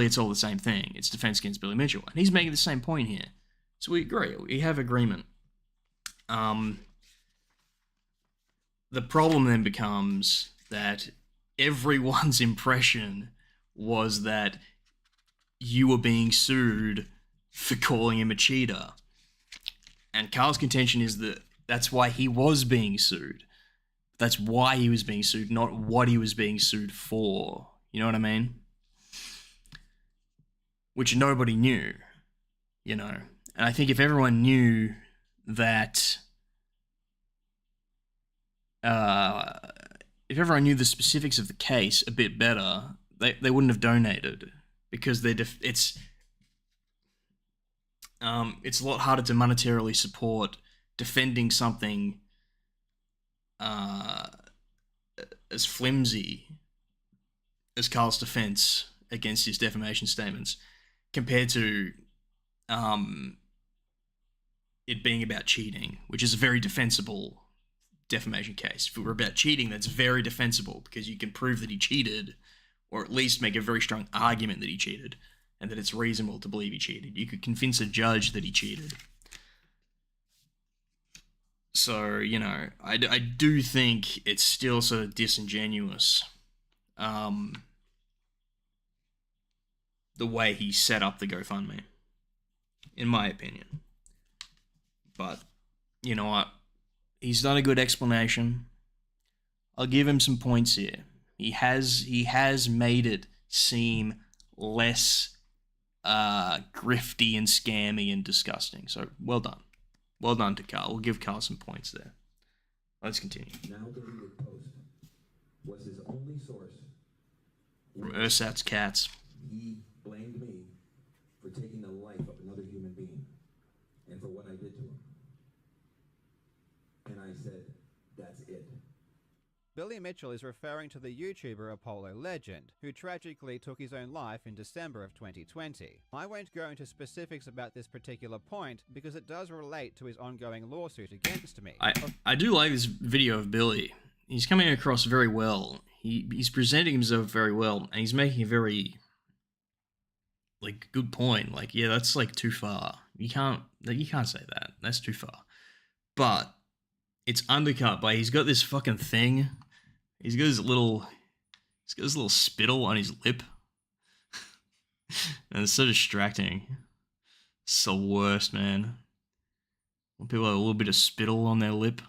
it's all the same thing. It's defense against Billy Mitchell. And he's making the same point here. So we agree. We have agreement. The problem then becomes that everyone's impression was that you were being sued for calling him a cheater. And Carl's contention is that that's why he was being sued. That's why he was being sued, not what he was being sued for. You know what I mean? Which nobody knew, you know. And I think if everyone knew that, if everyone knew the specifics of the case a bit better, they wouldn't have donated, because it's a lot harder to monetarily support defending something as flimsy as Carl's defense against his defamation statements, compared to it being about cheating, which is a very defensible defamation case. If it were about cheating, that's very defensible, because you can prove that he cheated, or at least make a very strong argument that he cheated, and that it's reasonable to believe he cheated. You could convince a judge that he cheated. So, you know, I do think it's still sort of disingenuous, the way he set up the GoFundMe, in my opinion. But, you know what? He's done a good explanation. I'll give him some points here. He has made it seem less grifty and scammy and disgusting. So, well done. Well done to Carl. We'll give Carl some points there. Let's continue. Now the New Post was his only source. From Ursat's Cats. He blamed me for taking the life of another human being and for what I did to him. And I said, that's it. Billy Mitchell is referring to the YouTuber Apollo Legend, who tragically took his own life in December of 2020. I won't go into specifics about this particular point because it does relate to his ongoing lawsuit against me. I do like this video of Billy. He's coming across very well. He's presenting himself very well, and he's making a very, like, good point. Like, yeah, that's like too far. You can't say that. That's too far. But it's undercut by, he's got this fucking thing. He's got his little spittle on his lip. And it's so distracting. It's the worst, man. When people have a little bit of spittle on their lip.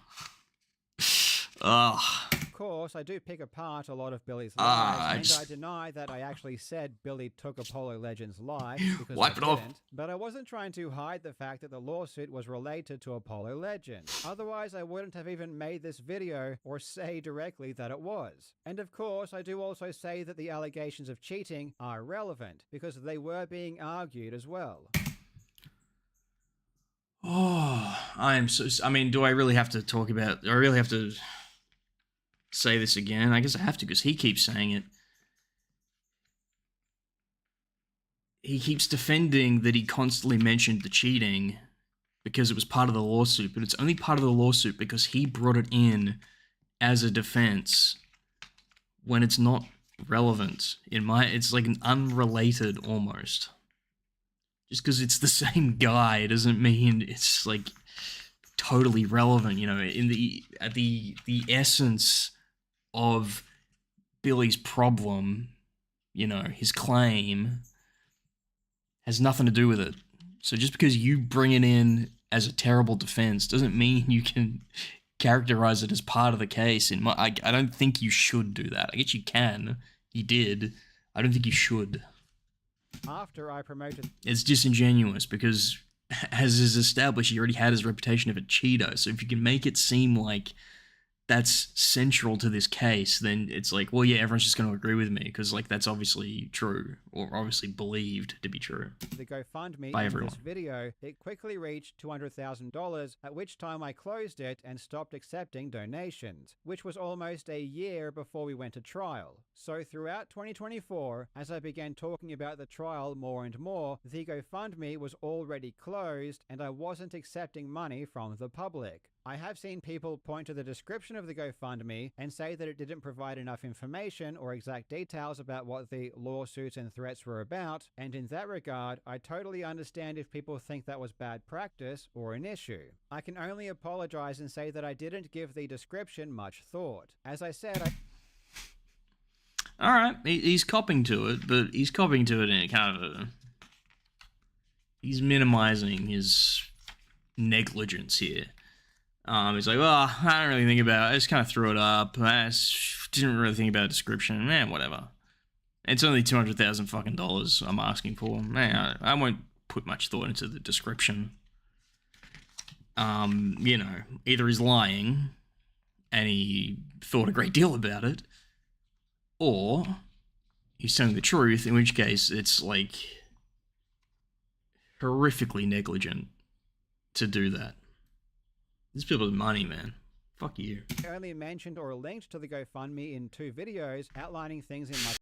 Ugh. Of course, I do pick apart a lot of Billy's lies, and I deny that I actually said Billy took Apollo Legend's life, because Wipe it off. But I wasn't trying to hide the fact that the lawsuit was related to Apollo Legend. Otherwise, I wouldn't have even made this video or say directly that it was. And of course, I do also say that the allegations of cheating are relevant, because they were being argued as well. Oh, I mean, do I really have to talk about, do I really have to say this again? I guess I have to, because he keeps saying it. He keeps defending that he constantly mentioned the cheating because it was part of the lawsuit, but it's only part of the lawsuit because he brought it in as a defense when it's not relevant. It's like an unrelated almost. Just because it's the same guy doesn't mean it's like totally relevant, you know. At the essence of Billy's problem, you know, his claim has nothing to do with it. So just because you bring it in as a terrible defense doesn't mean you can characterize it as part of the case. I don't think you should do that. I guess you can. You did. I don't think you should. After I promoted... It's disingenuous because, as is established, he already had his reputation of a cheater. So if you can make it seem like that's central to this case, then it's like, well, yeah, everyone's just going to agree with me because, like, that's obviously true, or obviously believed to be true. The GoFundMe by in everyone. this video, it quickly reached $200,000, at which time I closed it and stopped accepting donations, which was almost a year before we went to trial. So throughout 2024, as I began talking about the trial more and more, the GoFundMe was already closed and I wasn't accepting money from the public. I have seen people point to the description of the GoFundMe and say that it didn't provide enough information or exact details about what the lawsuits and threats were about, and in that regard, I totally understand if people think that was bad practice or an issue. I can only apologize and say that I didn't give the description much thought. As I said, All right, he's copping to it, but he's copping to it in a kind of a... He's minimizing his negligence here. He's like, well, I don't really think about it. I just kind of threw it up. I just didn't really think about a description. Whatever. It's only $200,000 fucking dollars I'm asking for. I won't put much thought into the description. You know, either he's lying and he thought a great deal about it, or he's telling the truth, in which case it's like horrifically negligent to do that. These people's money, man. Fuck you. I only mentioned or linked to the GoFundMe in 2 videos outlining things in much